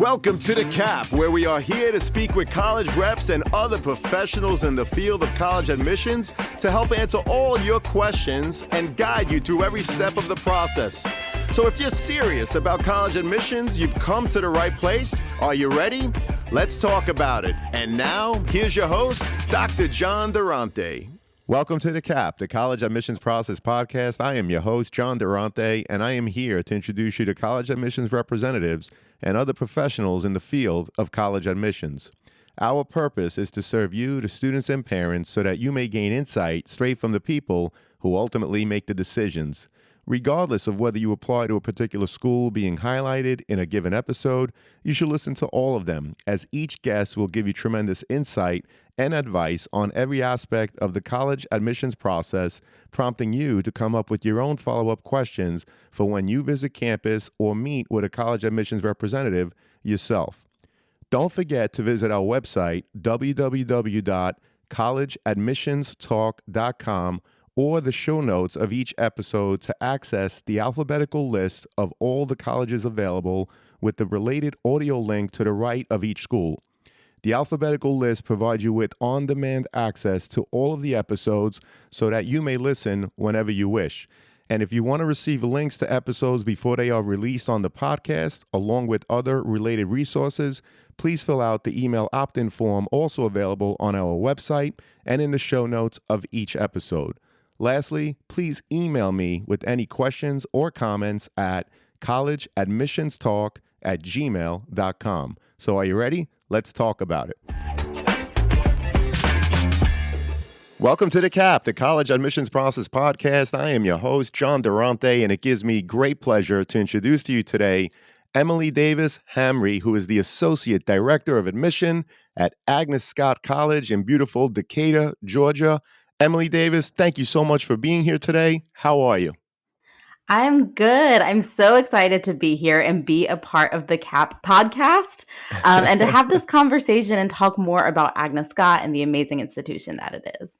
Welcome to The Cap, where we are here to speak with college reps and other professionals in the field of college admissions to help answer all your questions and guide you through every step of the process. So if you're serious about college admissions, you've come to the right place. Are you ready? Let's talk about it. And now, here's your host, Dr. John Durante. Welcome to The Cap, the College Admissions Process Podcast. I am your host, John Durante, and I am here to introduce you to college admissions representatives and other professionals in the field of college admissions. Our purpose is to serve you, the students and parents, so that you may gain insight straight from the people who ultimately make the decisions. Regardless of whether you apply to a particular school being highlighted in a given episode, you should listen to all of them, as each guest will give you tremendous insight and advice on every aspect of the college admissions process, prompting you to come up with your own follow-up questions for when you visit campus or meet with a college admissions representative yourself. Don't forget to visit our website, www.collegeadmissionstalk.com, or the show notes of each episode to access the alphabetical list of all the colleges available with the related audio link to the right of each school. The alphabetical list provides you with on-demand access to all of the episodes so that you may listen whenever you wish. And if you want to receive links to episodes before they are released on the podcast, along with other related resources, please fill out the email opt-in form also available on our website and in the show notes of each episode. Lastly, please email me with any questions or comments at collegeadmissionstalk@gmail.com. So are you ready? Let's talk about it. Welcome to The Cap, the College Admissions Process Podcast. I am your host, John Durante, and it gives me great pleasure to introduce to you today Emily Davis Hamry, who is the Associate Director of Admission at Agnes Scott College in beautiful Decatur, Georgia. Emily Davis, thank you so much for being here today. How are you? I'm good. I'm so excited to be here and be a part of the CAP podcast and to have this conversation and talk more about Agnes Scott and the amazing institution that it is.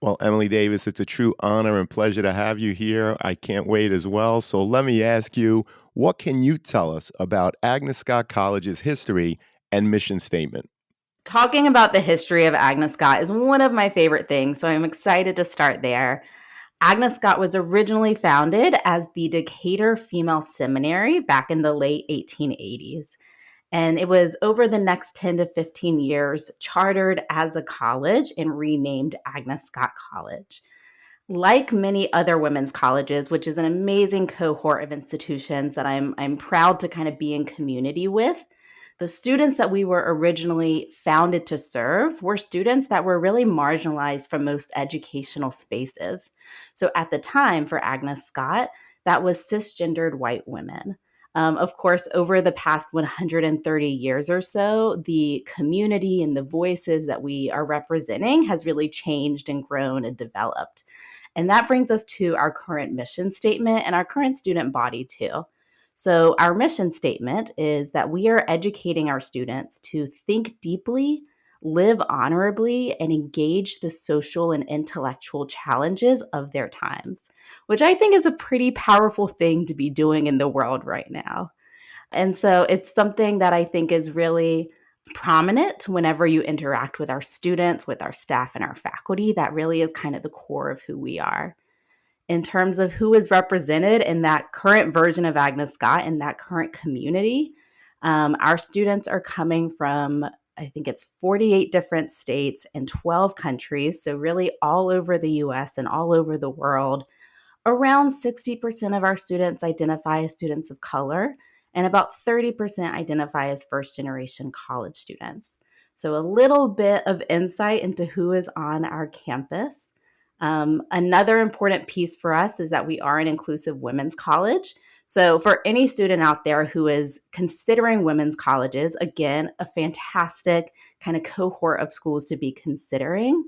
Well, Emily Davis, it's a true honor and pleasure to have you here. I can't wait as well. So let me ask you, what can you tell us about Agnes Scott College's history and mission statement? Talking about the history of Agnes Scott is one of my favorite things, so I'm excited to start there. Agnes Scott was originally founded as the Decatur Female Seminary back in the late 1880s. And it was over the next 10 to 15 years chartered as a college and renamed Agnes Scott College. Like many other women's colleges, which is an amazing cohort of institutions that I'm proud to kind of be in community with, the students that we were originally founded to serve were students that were really marginalized from most educational spaces. So at the time for Agnes Scott, that was cisgendered white women. Of course, over the past 130 years or so, the community and the voices that we are representing has really changed and grown and developed. And that brings us to our current mission statement and our current student body too. So our mission statement is that we are educating our students to think deeply, live honorably, and engage the social and intellectual challenges of their times, which I think is a pretty powerful thing to be doing in the world right now. And so it's something that I think is really prominent whenever you interact with our students, with our staff, and our faculty. That really is kind of the core of who we are. In terms of who is represented in that current version of Agnes Scott, in that current community, our students are coming from, I think it's 48 different states and 12 countries. So really all over the US and all over the world. Around 60% of our students identify as students of color, and about 30% identify as first-generation college students. So a little bit of insight into who is on our campus. Another important piece for us is that we are an inclusive women's college. So for any student out there who is considering women's colleges, again, a fantastic kind of cohort of schools to be considering.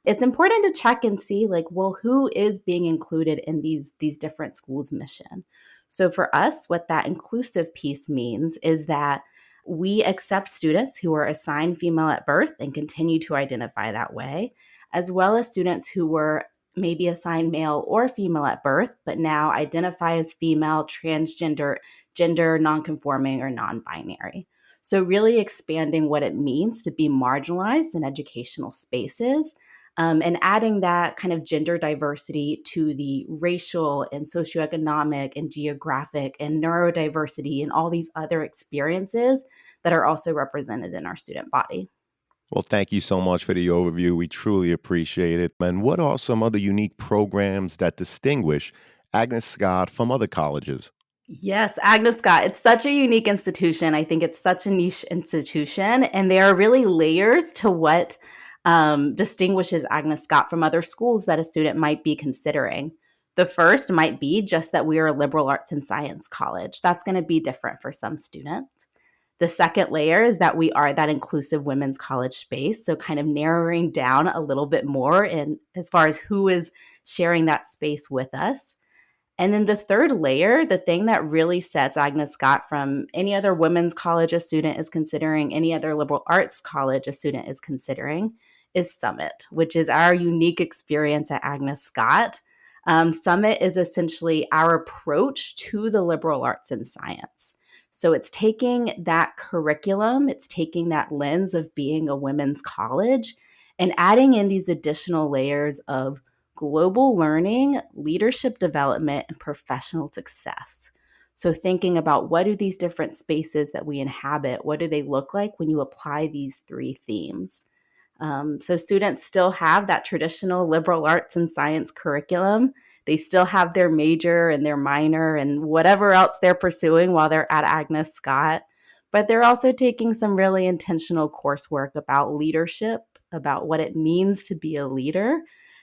It's important to check and see who is being included in these different schools' mission. So for us, what that inclusive piece means is that we accept students who are assigned female at birth and continue to identify that way, as well as students who were maybe assigned male or female at birth, but now identify as female, transgender, gender nonconforming, or non-binary. So, really expanding what it means to be marginalized in educational spaces, and adding that kind of gender diversity to the racial and socioeconomic and geographic and neurodiversity and all these other experiences that are also represented in our student body. Well, thank you so much for the overview. We truly appreciate it. And what are some other unique programs that distinguish Agnes Scott from other colleges? Yes, Agnes Scott. It's such a unique institution. I think it's such a niche institution, and there are really layers to what distinguishes Agnes Scott from other schools that a student might be considering. The first might be just that we are a liberal arts and science college. That's going to be different for some students. The second layer is that we are that inclusive women's college space. So, kind of narrowing down a little bit more in as far as who is sharing that space with us. And then the third layer, the thing that really sets Agnes Scott from any other women's college a student is considering, any other liberal arts college a student is considering, is Summit, which is our unique experience at Agnes Scott. Summit is essentially our approach to the liberal arts and science. So it's taking that curriculum, it's taking that lens of being a women's college and adding in these additional layers of global learning, leadership development, and professional success. So, thinking about what do these different spaces that we inhabit, what do they look like when you apply these three themes? So students still have that traditional liberal arts and science curriculum. They still have their major and their minor and whatever else they're pursuing while they're at Agnes Scott. But they're also taking some really intentional coursework about leadership, about what it means to be a leader,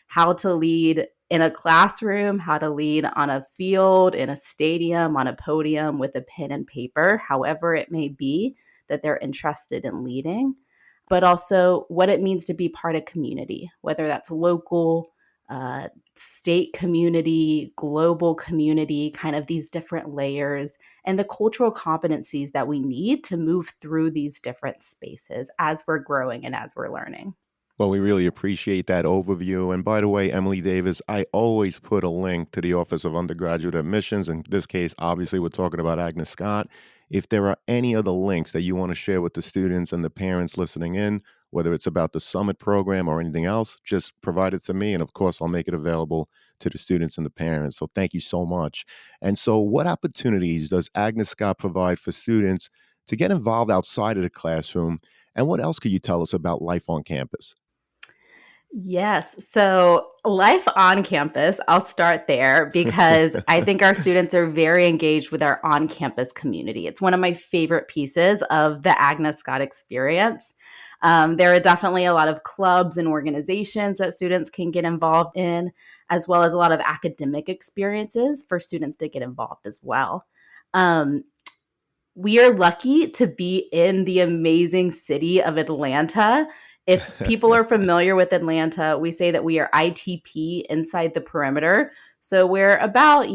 how to lead in a classroom, how to lead on a field, in a stadium, on a podium with a pen and paper, however it may be that they're interested in leading, but also what it means to be part of community, whether that's local, state community, global community, kind of these different layers, and the cultural competencies that we need to move through these different spaces as we're growing and as we're learning. Well, we really appreciate that overview. And by the way, Emily Davis, I always put a link to the Office of Undergraduate Admissions. In this case, obviously, we're talking about Agnes Scott. If there are any other links that you want to share with the students and the parents listening in, whether it's about the summit program or anything else, just provide it to me. And of course, I'll make it available to the students and the parents. So thank you so much. And so, what opportunities does Agnes Scott provide for students to get involved outside of the classroom? And what else could you tell us about life on campus? Yes. So, life on campus, I'll start there because I think our students are very engaged with our on campus community. It's one of my favorite pieces of the Agnes Scott experience. There are definitely a lot of clubs and organizations that students can get involved in, as well as a lot of academic experiences for students to get involved as well. Um, we are lucky to be in the amazing city of Atlanta. If people are familiar with Atlanta, we say that we are ITP inside the perimeter. So we're about,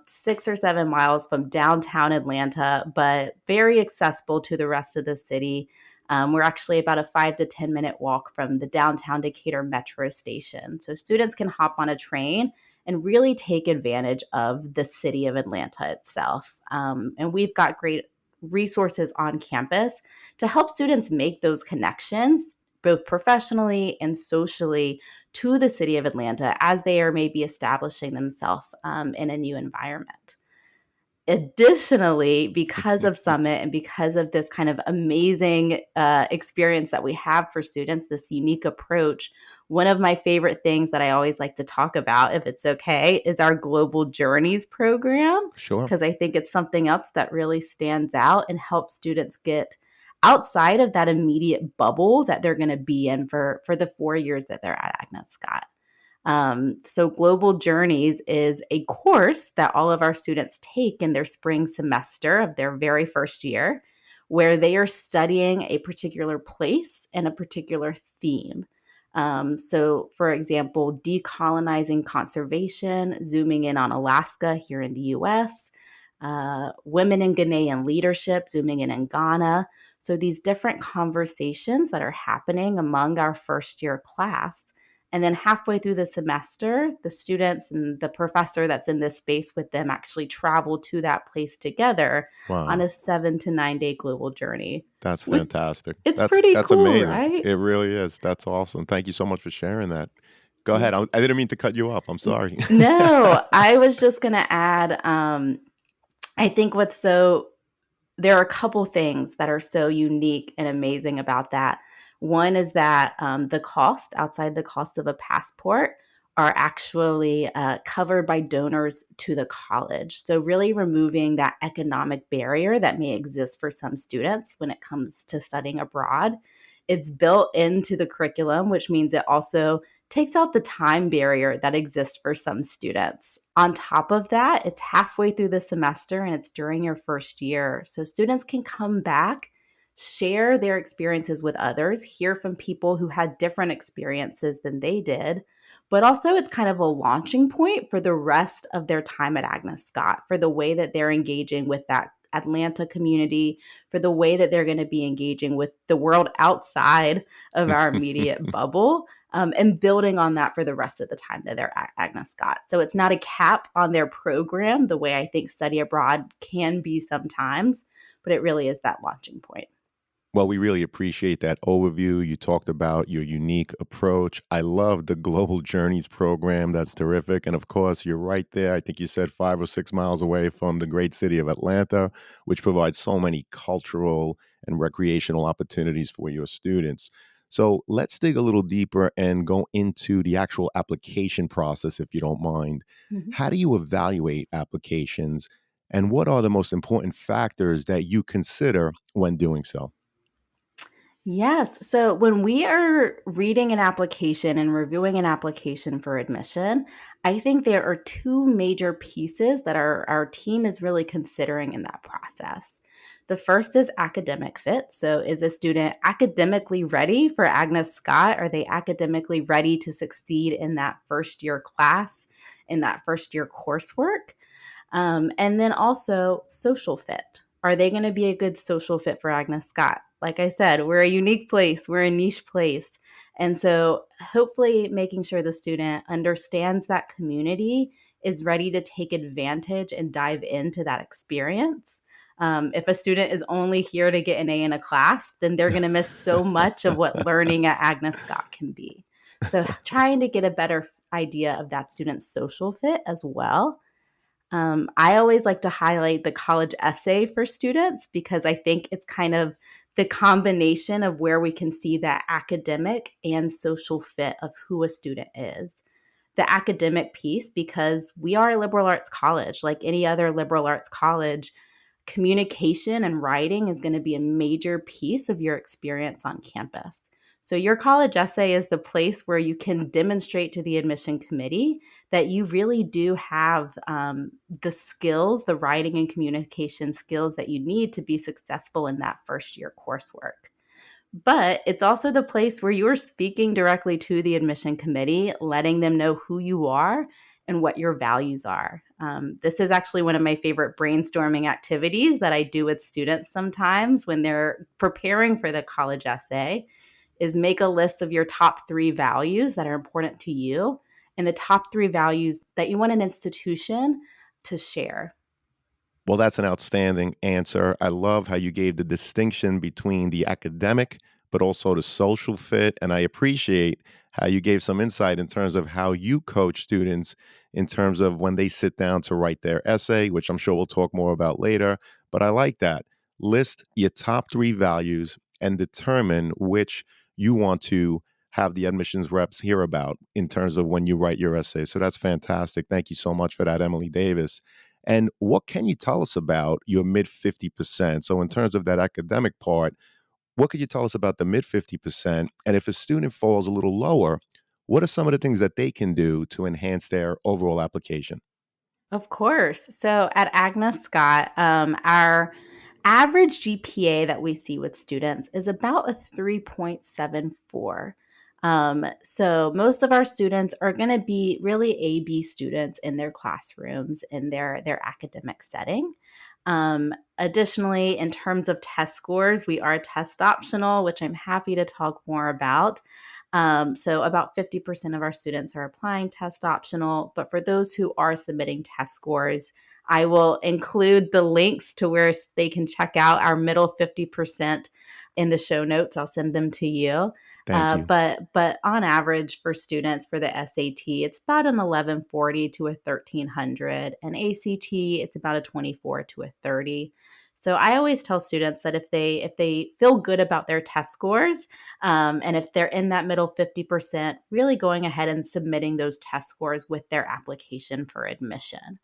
6 or 7 miles from downtown Atlanta, but very accessible to the rest of the city. We're actually about a 5 to 10 minute walk from the downtown Decatur metro station. So students can hop on a train and really take advantage of the city of Atlanta itself. And we've got great resources on campus to help students make those connections, both professionally and socially, to the city of Atlanta as they are maybe establishing themselves in a new environment. Additionally, because of Summit and because of this kind of amazing experience that we have for students, this unique approach, one of my favorite things that I always like to talk about, if it's okay, is our Global Journeys program, Sure. because I think it's something else that really stands out and helps students get outside of that immediate bubble that they're going to be in for the 4 years that they're at Agnes Scott. So, Global Journeys is a course that all of our students take in their spring semester of their very first year, where they are studying a particular place and a particular theme. So, for example, decolonizing conservation, zooming in on Alaska here in the US, women in Ghanaian leadership, zooming in Ghana. So, these different conversations that are happening among our first year class, And then halfway through the semester, the students and the professor that's in this space with them actually travel to that place together on Wow. a 7 to 9 day global journey. That's Which fantastic. it's That's pretty that's cool, amazing. right? It really is. That's awesome. Thank you so much for sharing that. Go ahead. I didn't mean to cut you off. I'm sorry. No, I was just going to add, I think there are a couple things that are so unique and amazing about that. One is that the cost, outside the cost of a passport, are actually covered by donors to the college. So, really removing that economic barrier that may exist for some students when it comes to studying abroad. It's built into the curriculum, which means it also takes out the time barrier that exists for some students. On top of that, it's halfway through the semester and it's during your first year. So students can come back, share their experiences with others, hear from people who had different experiences than they did. But also, it's kind of a launching point for the rest of their time at Agnes Scott, for the way that they're engaging with that Atlanta community, for the way that they're going to be engaging with the world outside of our immediate bubble, and building on that for the rest of the time that they're at Agnes Scott. So it's not a cap on their program the way I think study abroad can be sometimes, but it really is that launching point. Well, we really appreciate that overview. You talked about your unique approach. I love the Global Journeys program. That's terrific. And of course, you're right there. I think you said 5 or 6 miles away from the great city of Atlanta, which provides so many cultural and recreational opportunities for your students. So let's dig a little deeper and go into the actual application process, if you don't mind. Mhm. How do you evaluate applications? And what are the most important factors that you consider when doing so? Yes. So when we are reading an application and reviewing an application for admission, I think there are two major pieces that our team is really considering in that process. The first is academic fit. So, is a student academically ready for Agnes Scott? Are they academically ready to succeed in that first year class, in that first year coursework? And then also social fit. Are they going to be a good social fit for Agnes Scott? Like I said, we're a unique place, we're a niche place. And so, hopefully, making sure the student understands that community, is ready to take advantage and dive into that experience. If a student is only here to get an A in a class, then they're going to miss so much of what learning at Agnes Scott can be. So, trying to get a better idea of that student's social fit as well. I always like to highlight the college essay for students because I think it's kind of the combination of where we can see that academic and social fit of who a student is. The academic piece, because we are a liberal arts college, like any other liberal arts college, communication and writing is going to be a major piece of your experience on campus. So, your college essay is the place where you can demonstrate to the admission committee that you really do have the skills, the writing and communication skills that you need to be successful in that first year coursework. But it's also the place where you're speaking directly to the admission committee, letting them know who you are and what your values are. This is actually one of my favorite brainstorming activities that I do with students sometimes when they're preparing for the college essay is make a list of your top 3 values that are important to you and the top 3 values that you want an institution to share. Well, that's an outstanding answer. I love how you gave the distinction between the academic, but also the social fit. And I appreciate how you gave some insight in terms of how you coach students in terms of when they sit down to write their essay, which I'm sure we'll talk more about later. But I like that. List your top 3 values and determine which you want to have the admissions reps hear about in terms of when you write your essay. So that's fantastic. Thank you so much for that, Emily Davis. And what can you tell us about your mid 50%? So, in terms of that academic part, what could you tell us about the mid 50%? And if a student falls a little lower, what are some of the things that they can do to enhance their overall application? Of course. So at Agnes Scott, our average GPA that we see with students is about a 3.74. So most of our students are going to be really A/B students in their classrooms in their academic setting. Additionally, in terms of test scores, we are test optional, which I'm happy to talk more about. So about 50% of our students are applying test optional. But for those who are submitting test scores, I will include the links to where they can check out our middle 50% in the show notes. I'll send them to you. Thank you. But on average for students for the SAT, it's about an 1140 to a 1300, and ACT it's about a 24 to a 30. So I always tell students that if they feel good about their test scores, and if they're in that middle 50%, really going ahead and submitting those test scores with their application for admission.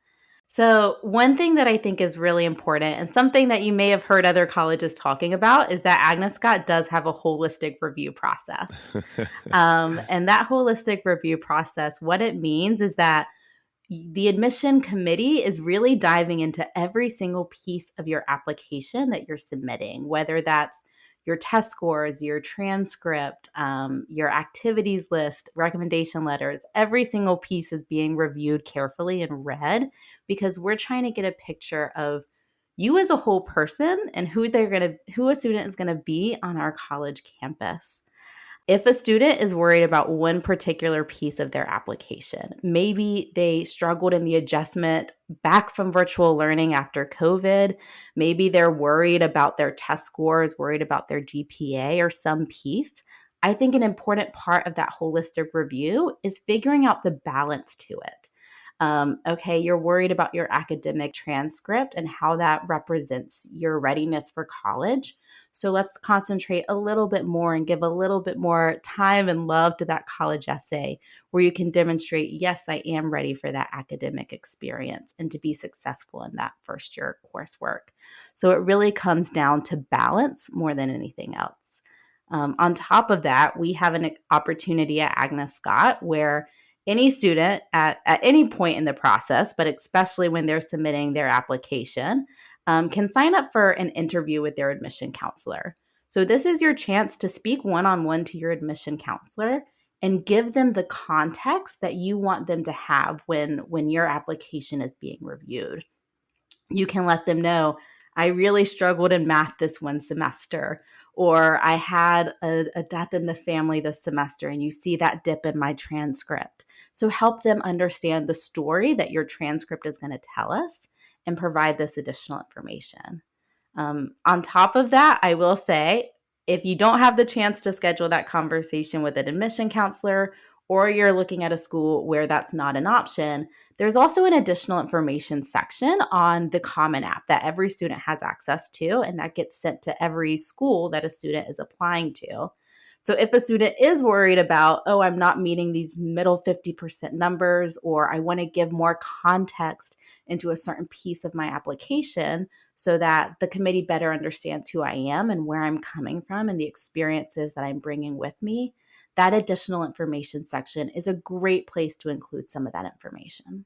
So, one thing that I think is really important and something that you may have heard other colleges talking about is that Agnes Scott does have a holistic review process. And that holistic review process, what it means is that the admission committee is really diving into every single piece of your application that you're submitting, whether that's your test scores, your transcript, your activities list, recommendation letters. Every single piece is being reviewed carefully and read because we're trying to get a picture of you as a whole person and who a student is going to be on our college campus. If a student is worried about one particular piece of their application, maybe they struggled in the adjustment back from virtual learning after COVID, maybe they're worried about their test scores, worried about their GPA or some piece. I think an important part of that holistic review is figuring out the balance to it. Okay, you're worried about your academic transcript and how that represents your readiness for college. So let's concentrate a little bit more and give a little bit more time and love to that college essay where you can demonstrate, yes, I am ready for that academic experience and to be successful in that first year coursework. So it really comes down to balance more than anything else. On top of that, we have an opportunity at Agnes Scott where any student at any point in the process, but especially when they're submitting their application, can sign up for an interview with their admission counselor. So, this is your chance to speak one on one to your admission counselor and give them the context that you want them to have when your application is being reviewed. You can let them know, I really struggled in math this one semester, or I had a death in the family this semester, and you see that dip in my transcript. So help them understand the story that your transcript is going to tell us and provide this additional information. On top of that, I will say if you don't have the chance to schedule that conversation with an admission counselor, or you're looking at a school where that's not an option, there's also an additional information section on the Common App that every student has access to, and that gets sent to every school that a student is applying to. So if a student is worried about, oh, I'm not meeting these middle 50% numbers, or I want to give more context into a certain piece of my application so that the committee better understands who I am and where I'm coming from and the experiences that I'm bringing with me, that additional information section is a great place to include some of that information.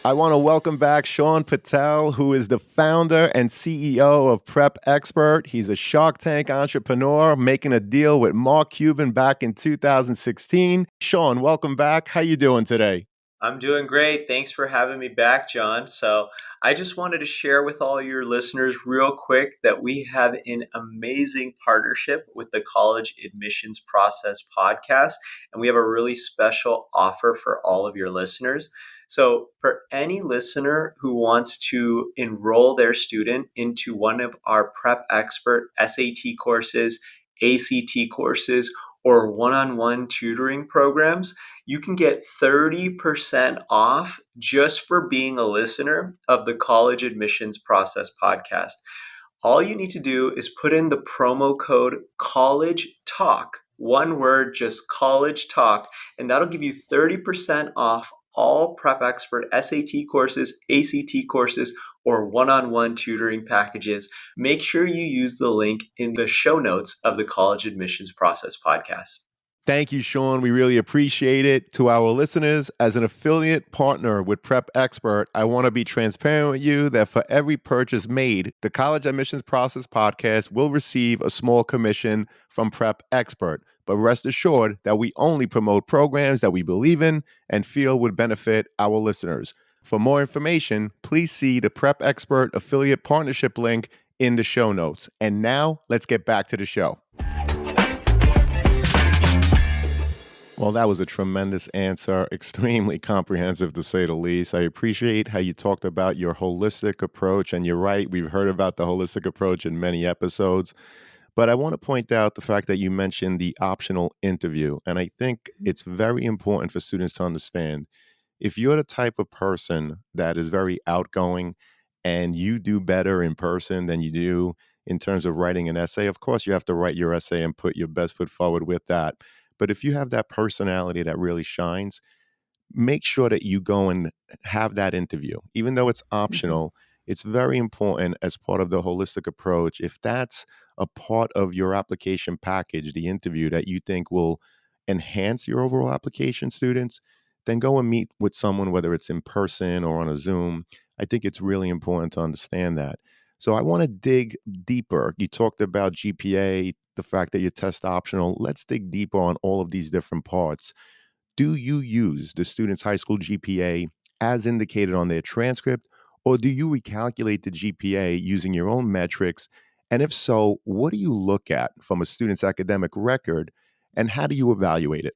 I want to welcome back Sean Patel, who is the founder and CEO of Prep Expert. He's a Shark Tank entrepreneur making a deal with Mark Cuban back in 2016. Sean, welcome back. How you doing today? I'm doing great. Thanks for having me back, John. So I just wanted to share with all your listeners real quick that we have an amazing partnership with the College Admissions Process podcast, and we have a really special offer for all of your listeners. So for any listener who wants to enroll their student into one of our Prep Expert SAT courses, ACT courses, or one-on-one tutoring programs, you can get 30% off just for being a listener of the College Admissions Process podcast. All you need to do is put in the promo code College Talk, one word, just College Talk, and that'll give you 30% off all Prep Expert SAT courses, ACT courses, or one-on-one tutoring packages. Make sure you use the link in the show notes of the College Admissions Process podcast. Thank you, Sean. We really appreciate it. To our listeners, as an affiliate partner with Prep Expert, I want to be transparent with you that for every purchase made, the College Admissions Process podcast will receive a small commission from Prep Expert. But rest assured that we only promote programs that we believe in and feel would benefit our listeners. For more information, please see the Prep Expert affiliate partnership link in the show notes. And now let's get back to the show. Well, that was a tremendous answer, extremely comprehensive to say the least. I appreciate how you talked about your holistic approach. And you're right, we've heard about the holistic approach in many episodes. But I want to point out the fact that you mentioned the optional interview. And I think it's very important for students to understand if you're the type of person that is very outgoing and you do better in person than you do in terms of writing an essay, of course, you have to write your essay and put your best foot forward with that. But if you have that personality that really shines, make sure that you go and have that interview. Even though it's Mhm. optional, it's very important as part of the holistic approach. If that's a part of your application package, the interview that you think will enhance your overall application, students, then go and meet with someone, whether it's in person or on a Zoom. I think it's really important to understand that. So I want to dig deeper. You talked about GPA, the fact that you test optional. Let's dig deeper on all of these different parts. Do you use the student's high school GPA as indicated on their transcript, or do you recalculate the GPA using your own metrics? And if so, what do you look at from a student's academic record, and how do you evaluate it?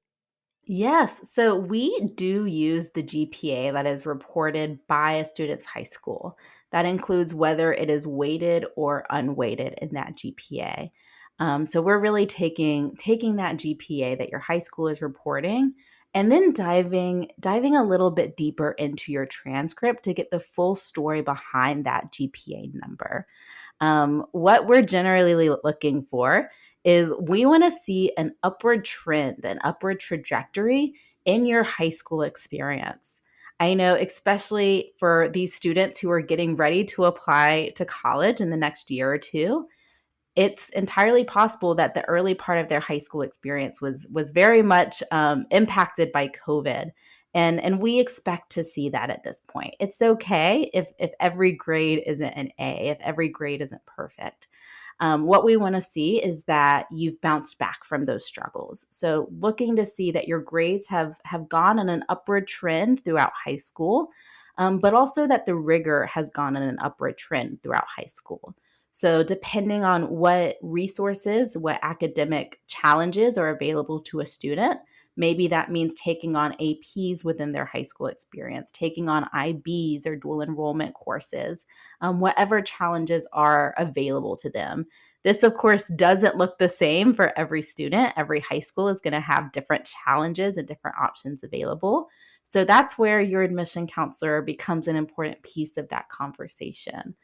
Yes. So we do use the GPA that is reported by a student's high school. That includes whether it is weighted or unweighted in that GPA. So we're really taking that GPA that your high school is reporting and then diving a little bit deeper into your transcript to get the full story behind that GPA number. What we're generally looking for is we want to see an upward trend, an upward trajectory in your high school experience. I know, especially for these students who are getting ready to apply to college in the next year or two, it's entirely possible that the early part of their high school experience was very much impacted by COVID, and we expect to see that at this point. It's okay if every grade isn't an A, if every grade isn't perfect. What we want to see is that you've bounced back from those struggles. So, looking to see that your grades have gone in an upward trend throughout high school, but also that the rigor has gone in an upward trend throughout high school. So, depending on what resources, what academic challenges are available to a student, maybe that means taking on APs within their high school experience, taking on IBs or dual enrollment courses, whatever challenges are available to them. This, of course, doesn't look the same for every student. Every high school is going to have different challenges and different options available. So that's where your admission counselor becomes an important piece of that conversation.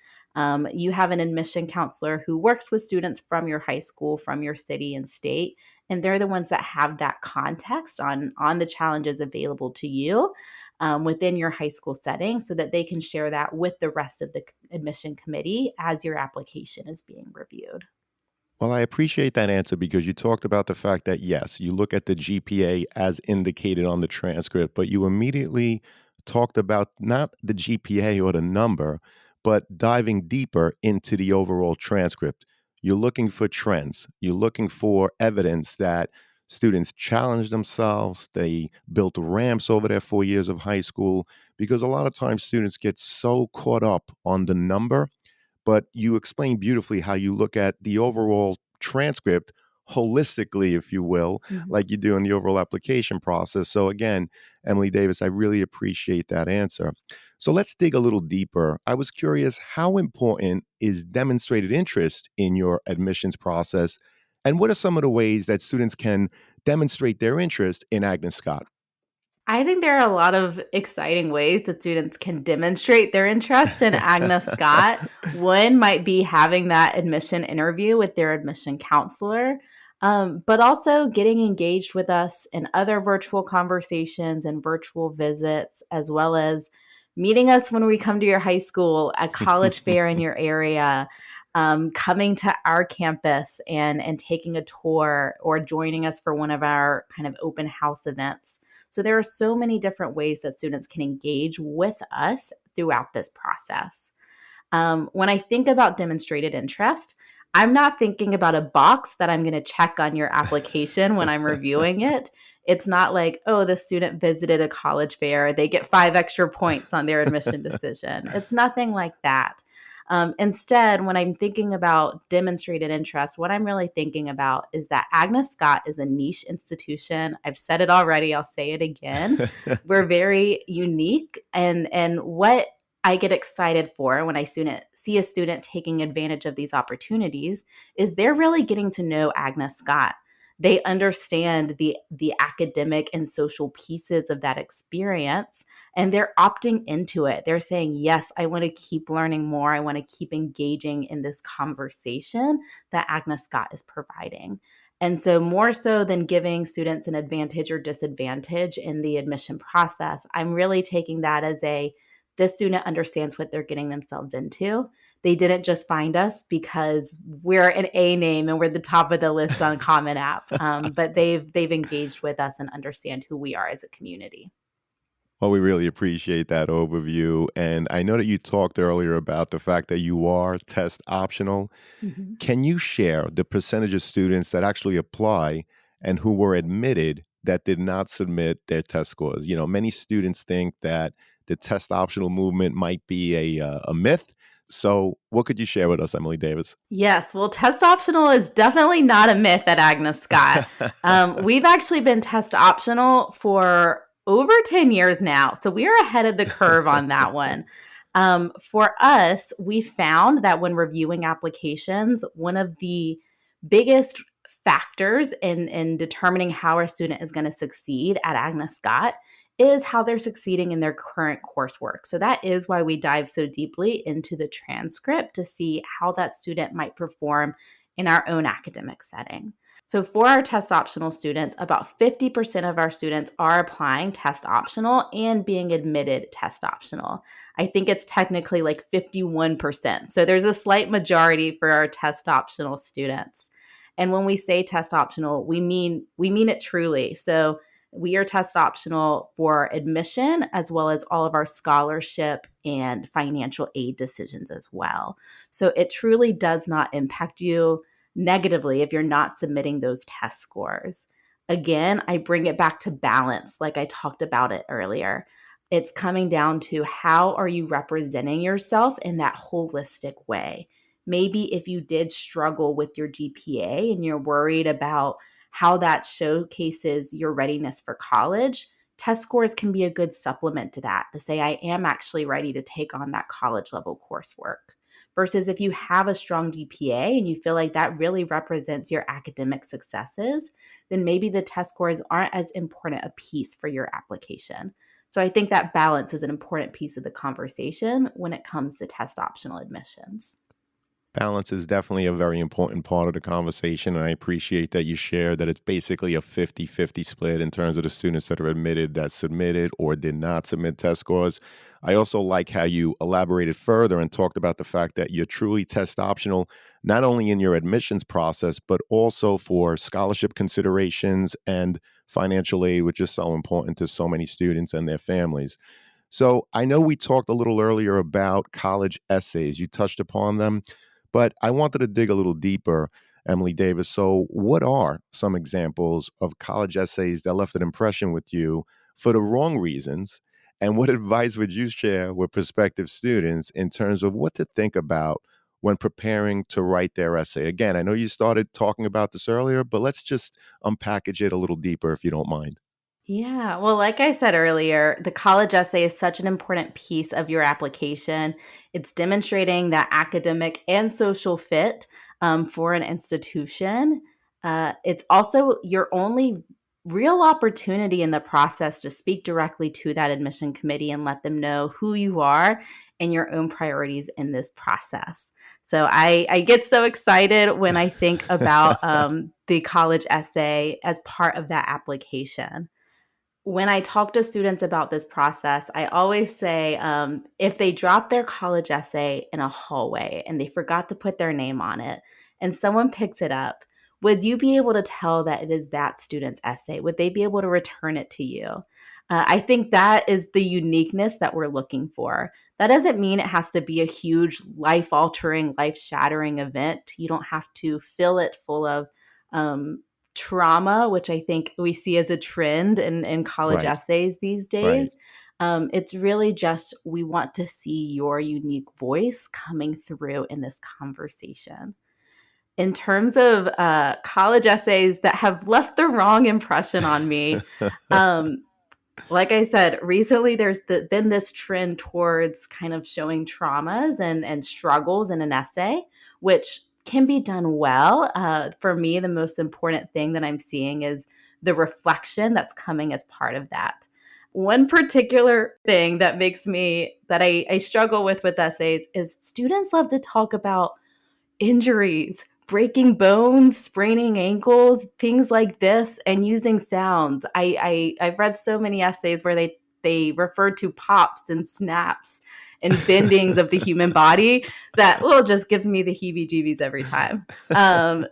You have an admission counselor who works with students from your high school, from your city and state, and they're the ones that have that context on the challenges available to you within your high school setting so that they can share that with the rest of the admission committee as your application is being reviewed. Well, I appreciate that answer because you talked about the fact that, yes, you look at the GPA as indicated on the transcript, but you immediately talked about not the GPA or the number, but diving deeper into the overall transcript. You're looking for trends, you're looking for evidence that students challenge themselves, they built ramps over their 4 years of high school, because a lot of times students get so caught up on the number, but you explain beautifully how you look at the overall transcript holistically, if you will, Mhm. like you do in the overall application process. So, again, Emily Davis, I really appreciate that answer. So, let's dig a little deeper. I was curious, how important is demonstrated interest in your admissions process? And what are some of the ways that students can demonstrate their interest in Agnes Scott? I think there are a lot of exciting ways that students can demonstrate their interest in Agnes Scott. One might be having that admission interview with their admission counselor, but also getting engaged with us in other virtual conversations and virtual visits, as well as meeting us when we come to your high school, a college fair in your area, coming to our campus and taking a tour or joining us for one of our kind of open house events. So there are so many different ways that students can engage with us throughout this process. When I think about demonstrated interest, I'm not thinking about a box that I'm going to check on your application when I'm reviewing it. It's not like, oh, the student visited a college fair, they get 5 extra points on their admission decision. It's nothing like that. Instead, when I'm thinking about demonstrated interest, what I'm really thinking about is that Agnes Scott is a niche institution. I've said it already, I'll say it again. We're very unique, and what I get excited for when I see a student taking advantage of these opportunities is they're really getting to know Agnes Scott. They understand the academic and social pieces of that experience, and they're opting into it. They're saying, yes, I want to keep learning more. I want to keep engaging in this conversation that Agnes Scott is providing. And so, more so than giving students an advantage or disadvantage in the admission process, I'm really taking that as this student understands what they're getting themselves into. They didn't just find us because we're an A name and we're the top of the list on Common App, but they've engaged with us and understand who we are as a community. Well, we really appreciate that overview. And I know that you talked earlier about the fact that you are test optional. Mhm. Can you share the percentage of students that actually apply and who were admitted that did not submit their test scores? Many students think that the test optional movement might be a myth. So, what could you share with us, Emily Davis? Yes, well, test optional is definitely not a myth at Agnes Scott. We've actually been test optional for over 10 years now. So we are ahead of the curve on that one. For us, we found that when reviewing applications, one of the biggest factors in determining how a student is going to succeed at Agnes Scott is how they're succeeding in their current coursework. So that is why we dive so deeply into the transcript to see how that student might perform in our own academic setting. So for our test optional students, about 50% of our students are applying test optional and being admitted test optional. I think it's technically like 51%. So there's a slight majority for our test optional students. And when we say test optional, we mean it truly. So we are test optional for admission as well as all of our scholarship and financial aid decisions as well. So it truly does not impact you negatively if you're not submitting those test scores. Again, I bring it back to balance, like I talked about it earlier. It's coming down to how are you representing yourself in that holistic way? Maybe if you did struggle with your GPA and you're worried about how that showcases your readiness for college, test scores can be a good supplement to that to say, I am actually ready to take on that college level coursework. Versus if you have a strong GPA and you feel like that really represents your academic successes, then maybe the test scores aren't as important a piece for your application. So I think that balance is an important piece of the conversation when it comes to test optional admissions. Balance is definitely a very important part of the conversation. And I appreciate that you shared that it's basically a 50-50 split in terms of the students that are admitted that submitted or did not submit test scores. I also like how you elaborated further and talked about the fact that you're truly test optional, not only in your admissions process, but also for scholarship considerations and financial aid, which is so important to so many students and their families. So I know we talked a little earlier about college essays. You touched upon them, but I wanted to dig a little deeper, Emily Davis. So, what are some examples of college essays that left an impression with you for the wrong reasons? And what advice would you share with prospective students in terms of what to think about when preparing to write their essay? Again, I know you started talking about this earlier, but let's just unpackage it a little deeper if you don't mind. Yeah, well, like I said earlier, the college essay is such an important piece of your application. It's demonstrating that academic and social fit for an institution. It's also your only real opportunity in the process to speak directly to that admission committee and let them know who you are and your own priorities in this process. So I get so excited when I think about the college essay as part of that application. When I talk to students about this process, I always say if they drop their college essay in a hallway and they forgot to put their name on it, and someone picks it up, would you be able to tell that it is that student's essay? Would they be able to return it to you? I think that is the uniqueness that we're looking for. That doesn't mean it has to be a huge life altering, life shattering event. You don't have to fill it full of um, trauma, which I think we see as a trend in college Right, essays these right. days. It's really just we want to see your unique voice coming through in this conversation. In terms of college essays that have left the wrong impression on me, um, like I said, recently there's been this trend towards kind of showing traumas and struggles in an essay, which can be done well. For me, the most important thing that I'm seeing is the reflection that's coming as part of that. One particular thing that makes me that I struggle with essays is students love to talk about injuries, breaking bones, spraining ankles, things like this, and using sounds. I've read so many essays where they refer to pops and snaps and bendings of the human body that will just give me the heebie-jeebies every time.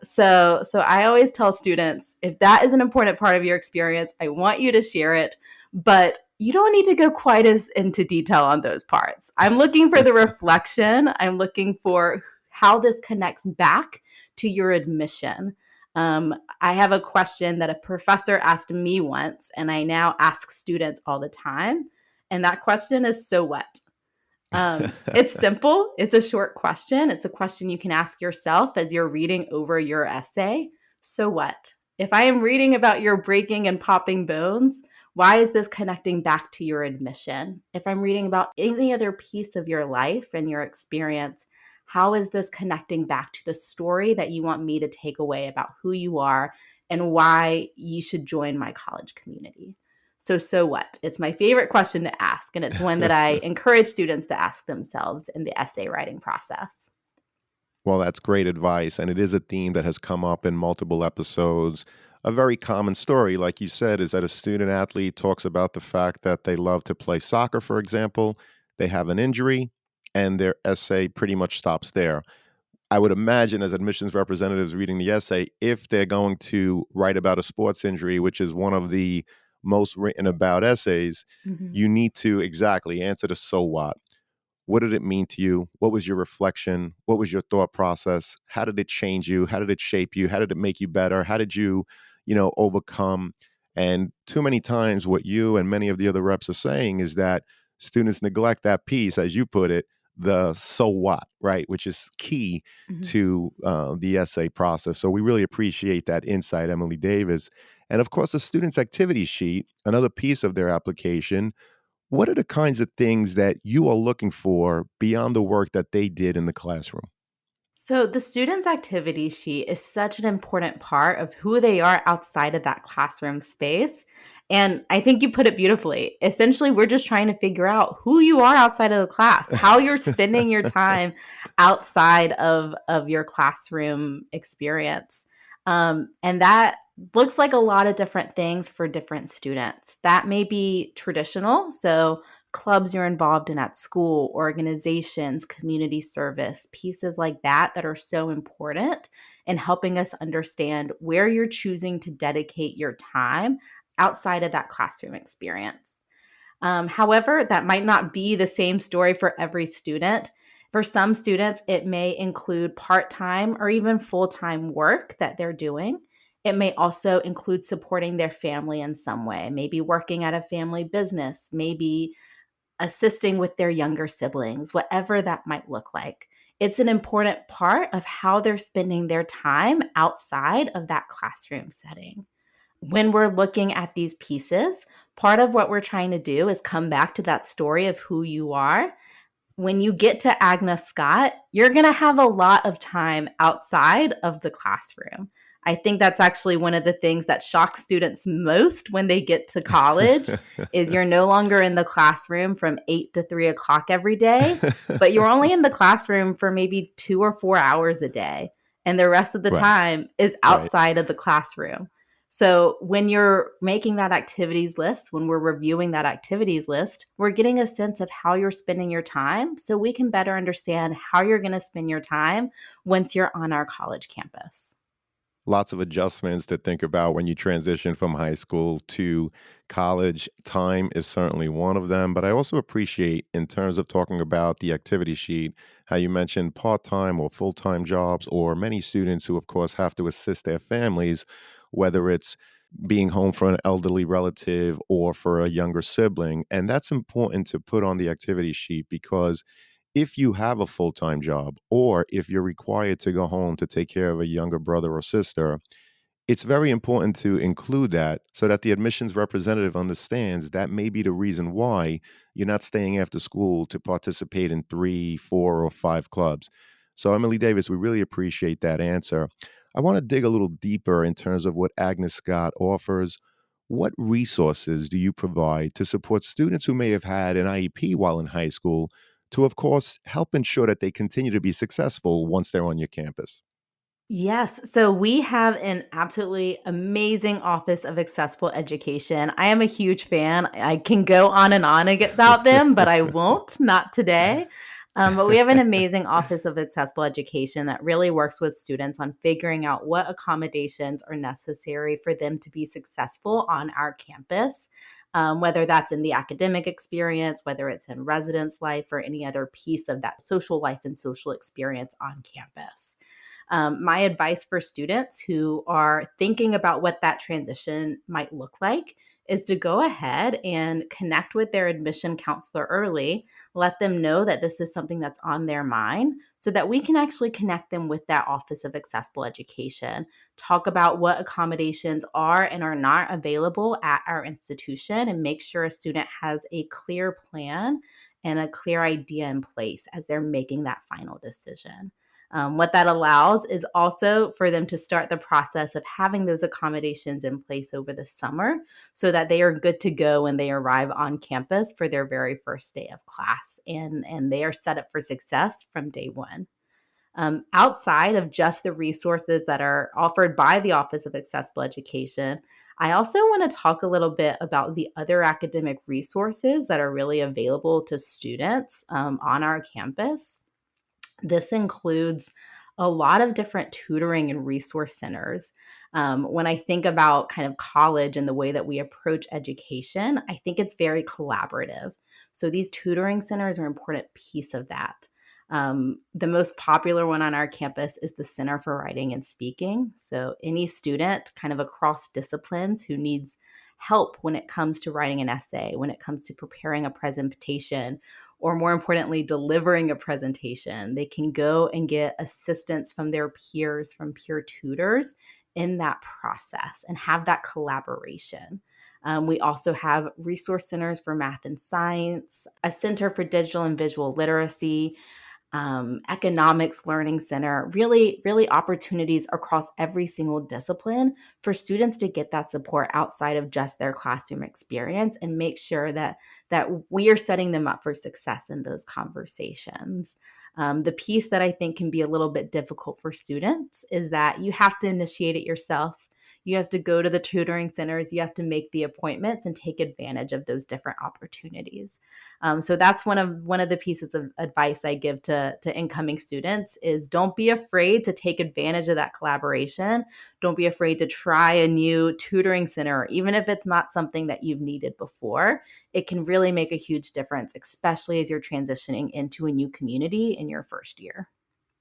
So I always tell students, if that is an important part of your experience, I want you to share it, but you don't need to go quite as into detail on those parts. I'm looking for the reflection. I'm looking for how this connects back to your admission. I have a question that a professor asked me once, and I now ask students all the time. And that question is, so what? It's simple. It's a short question. It's a question you can ask yourself as you're reading over your essay. So what? If I am reading about your breaking and popping bones, why is this connecting back to your admission? If I'm reading about any other piece of your life and your experience, how is this connecting back to the story that you want me to take away about who you are and why you should join my college community? So what? It's my favorite question to ask, and it's one that I encourage students to ask themselves in the essay writing process. Well, that's great advice. And it is a theme that has come up in multiple episodes. A very common story, like you said, is that a student athlete talks about the fact that they love to play soccer, for example. They have an injury, and their essay pretty much stops there. I would imagine, as admissions representatives reading the essay, if they're going to write about a sports injury, which is one of the most written about essays, Mhm. you need to exactly answer the so what. What did it mean to you? What was your reflection? What was your thought process? How did it change you? How did it shape you? How did it make you better? How did you, overcome? And too many times, what you and many of the other reps are saying is that students neglect that piece, as you put it, the so what, right? Which is key Mhm. to the essay process. So we really appreciate that insight, Emily Davis. And of course, the student's activity sheet, another piece of their application. What are the kinds of things that you are looking for beyond the work that they did in the classroom? So, the student's activity sheet is such an important part of who they are outside of that classroom space. And I think you put it beautifully. Essentially, we're just trying to figure out who you are outside of the class, how you're spending your time outside of your classroom experience. And that looks like a lot of different things for different students. That may be traditional. So, clubs you're involved in at school, organizations, community service, pieces like that are so important in helping us understand where you're choosing to dedicate your time outside of that classroom experience. However, that might not be the same story for every student. For some students, it may include part time or even full time work that they're doing. It may also include supporting their family in some way, maybe working at a family business, maybe assisting with their younger siblings, whatever that might look like. It's an important part of how they're spending their time outside of that classroom setting. When we're looking at these pieces, part of what we're trying to do is come back to that story of who you are. When you get to Agnes Scott, you're going to have a lot of time outside of the classroom. I think that's actually one of the things that shocks students most when they get to college is you're no longer in the classroom from 8 to 3 o'clock every day, but you're only in the classroom for maybe 2 or 4 hours a day. And the rest of the Right, time is right. outside of the classroom. So when you're making that activities list, when we're reviewing that activities list, we're getting a sense of how you're spending your time so we can better understand how you're going to spend your time once you're on our college campus. Lots of adjustments to think about when you transition from high school to college. Time is certainly one of them, but I also appreciate, in terms of talking about the activity sheet, how you mentioned part-time or full-time jobs, or many students who, of course, have to assist their families, whether it's being home for an elderly relative or for a younger sibling. And that's important to put on the activity sheet because if you have a full time job or if you're required to go home to take care of a younger brother or sister, it's very important to include that so that the admissions representative understands that may be the reason why you're not staying after school to participate in 3, 4, or 5 clubs. So, Emily Davis, we really appreciate that answer. I want to dig a little deeper in terms of what Agnes Scott offers. What resources do you provide to support students who may have had an IEP while in high school to, of course, help ensure that they continue to be successful once they're on your campus? Yes. So we have an absolutely amazing Office of Accessible Education. I am a huge fan. I can go on and on about them, but I won't, not today. But we have an amazing Office of Accessible Education that really works with students on figuring out what accommodations are necessary for them to be successful on our campus. Whether that's in the academic experience, whether it's in residence life, or any other piece of that social life and social experience on campus. My advice for students who are thinking about what that transition might look like is to go ahead and connect with their admission counselor early. Let them know that this is something that's on their mind so that we can actually connect them with that Office of Accessible Education. Talk about what accommodations are and are not available at our institution and make sure a student has a clear plan and a clear idea in place as they're making that final decision. What that allows is also for them to start the process of having those accommodations in place over the summer so that they are good to go when they arrive on campus for their very first day of class and they are set up for success from day one. Outside of just the resources that are offered by the Office of Accessible Education, I also want to talk a little bit about the other academic resources that are really available to students on our campus. This includes a lot of different tutoring and resource centers. When I think about kind of college and the way that we approach education, I think it's very collaborative. So these tutoring centers are an important piece of that. The most popular one on our campus is the Center for Writing and Speaking. So any student kind of across disciplines who needs help when it comes to writing an essay, when it comes to preparing a presentation, or more importantly, delivering a presentation, they can go and get assistance from their peers, from peer tutors in that process and have that collaboration. We also have resource centers for math and science, a center for digital and visual literacy, economics learning center, really opportunities across every single discipline for students to get that support outside of just their classroom experience and make sure that we are setting them up for success in those conversations. The piece that I think can be a little bit difficult for students is that you have to initiate it yourself. You have to go to the tutoring centers, you have to make the appointments and take advantage of those different opportunities. So that's one of the pieces of advice I give to incoming students is don't be afraid to take advantage of that collaboration. Don't be afraid to try a new tutoring center, even if it's not something that you've needed before. It can really make a huge difference, especially as you're transitioning into a new community in your first year.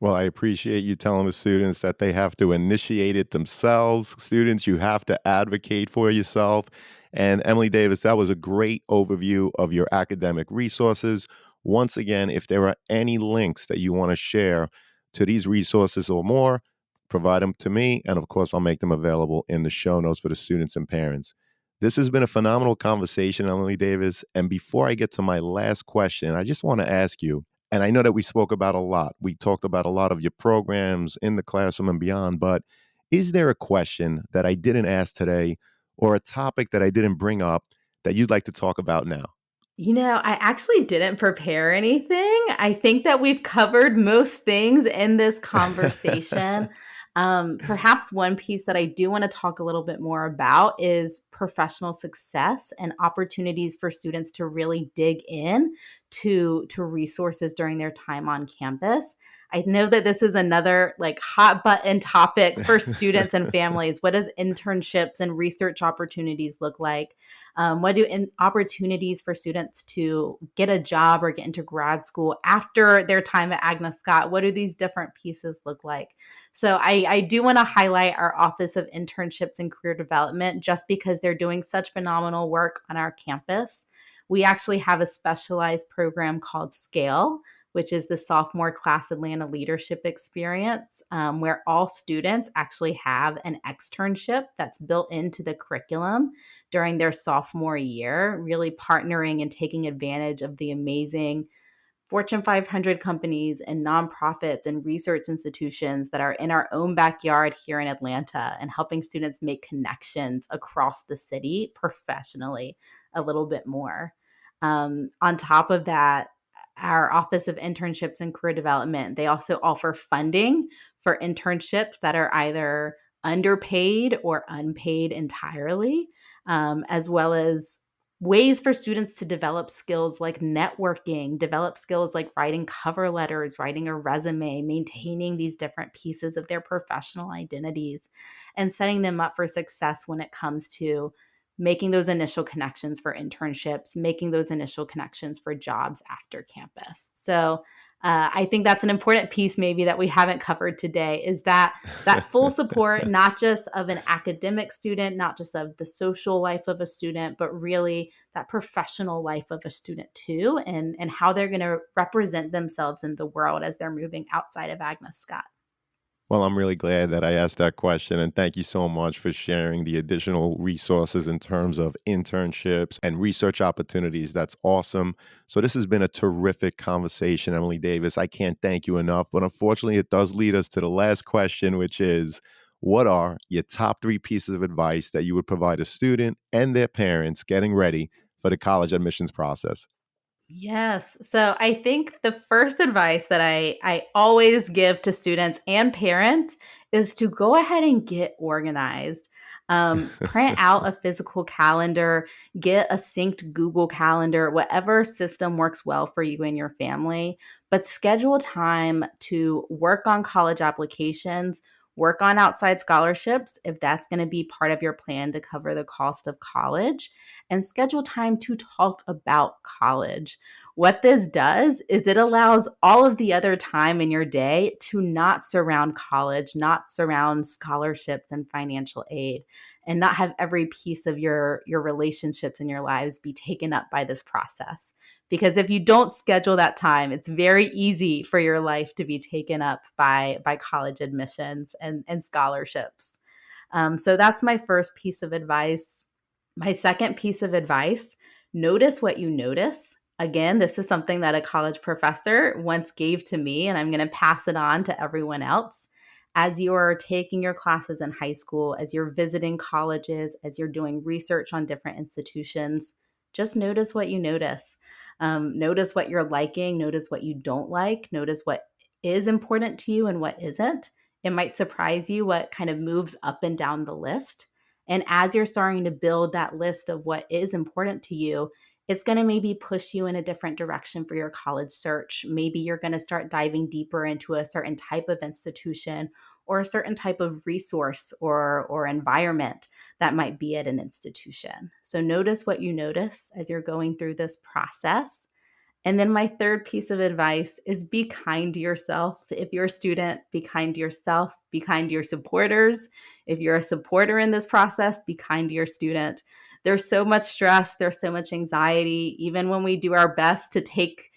Well, I appreciate you telling the students that they have to initiate it themselves. Students, you have to advocate for yourself. And Emily Davis, that was a great overview of your academic resources. Once again, if there are any links that you want to share to these resources or more, provide them to me. And of course, I'll make them available in the show notes for the students and parents. This has been a phenomenal conversation, Emily Davis. And before I get to my last question, I just want to ask you, and I know that we spoke about a lot. We talked about a lot of your programs in the classroom and beyond, but is there a question that I didn't ask today or a topic that I didn't bring up that you'd like to talk about now? I actually didn't prepare anything. I think that we've covered most things in this conversation. Perhaps one piece that I do want to talk a little bit more about is professional success and opportunities for students to really dig in to resources during their time on campus. I know that this is another like hot button topic for students and families. What does internships and research opportunities look like? What do opportunities for students to get a job or get into grad school after their time at Agnes Scott? What do these different pieces look like? So I do want to highlight our Office of Internships and Career Development just because they're doing such phenomenal work on our campus. We actually have a specialized program called Scale, which is the sophomore class Atlanta leadership experience, where all students actually have an externship that's built into the curriculum during their sophomore year, really partnering and taking advantage of the amazing Fortune 500 companies and nonprofits and research institutions that are in our own backyard here in Atlanta and helping students make connections across the city professionally a little bit more. On top of that, our Office of Internships and Career Development, they also offer funding for internships that are either underpaid or unpaid entirely, as well as ways for students to develop skills like networking, develop skills like writing cover letters, writing a resume, maintaining these different pieces of their professional identities, and setting them up for success when it comes to making those initial connections for internships, making those initial connections for jobs after campus. So I think that's an important piece maybe that we haven't covered today is that full support, not just of an academic student, not just of the social life of a student, but really that professional life of a student too, and how they're going to represent themselves in the world as they're moving outside of Agnes Scott. Well, I'm really glad that I asked that question. And thank you so much for sharing the additional resources in terms of internships and research opportunities. That's awesome. So, this has been a terrific conversation, Emily Davis. I can't thank you enough. But unfortunately, it does lead us to the last question, which is what are your top 3 pieces of advice that you would provide a student and their parents getting ready for the college admissions process? Yes. So I think the first advice that I always give to students and parents is to go ahead and get organized. Print out a physical calendar, get a synced Google Calendar, whatever system works well for you and your family, but schedule time to work on college applications, work on outside scholarships if that's going to be part of your plan to cover the cost of college, and schedule time to talk about college. What this does is it allows all of the other time in your day to not surround college, not surround scholarships and financial aid, and not have every piece of your relationships in your lives be taken up by this process. Because if you don't schedule that time, it's very easy for your life to be taken up by college admissions and scholarships. So that's my first piece of advice. My second piece of advice, notice what you notice. Again, this is something that a college professor once gave to me, and I'm going to pass it on to everyone else. As you're taking your classes in high school, as you're visiting colleges, as you're doing research on different institutions, just notice what you notice. Notice what you're liking, notice what you don't like, notice what is important to you and what isn't. It might surprise you what kind of moves up and down the list. And as you're starting to build that list of what is important to you, it's going to maybe push you in a different direction for your college search. Maybe you're going to start diving deeper into a certain type of institution or a certain type of resource or environment that might be at an institution. So notice what you notice as you're going through this process. And then my third piece of advice is be kind to yourself. If you're a student, be kind to yourself, be kind to your supporters. If you're a supporter in this process, be kind to your student. There's so much stress, there's so much anxiety. Even when we do our best to take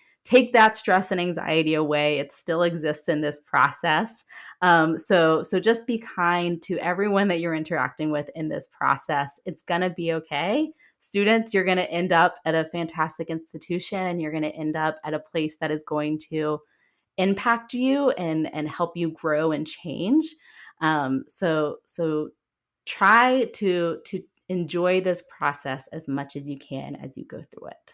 that stress and anxiety away, it still exists in this process. So just be kind to everyone that you're interacting with in this process. It's gonna be okay. Students, you're going to end up at a fantastic institution. You're going to end up at a place that is going to impact you and help you grow and change. So try to enjoy this process as much as you can as you go through it.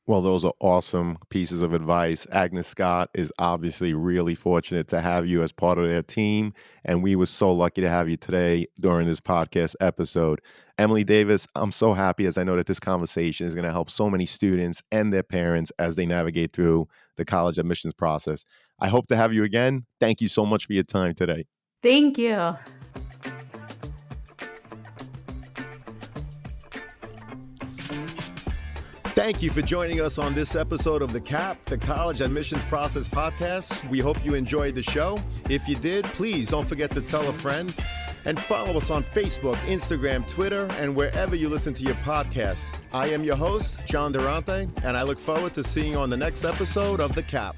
Well, those are awesome pieces of advice. Agnes Scott is obviously really fortunate to have you as part of their team, and we were so lucky to have you today during this podcast episode. Emily Davis, I'm so happy as I know that this conversation is going to help so many students and their parents as they navigate through the college admissions process. I hope to have you again. Thank you so much for your time today. Thank you. Thank you for joining us on this episode of the CAP, the College Admissions Process Podcast. We hope you enjoyed the show. If you did, please don't forget to tell a friend and follow us on Facebook, Instagram, Twitter, and wherever you listen to your podcasts. I am your host, John Durante, and I look forward to seeing you on the next episode of the CAP.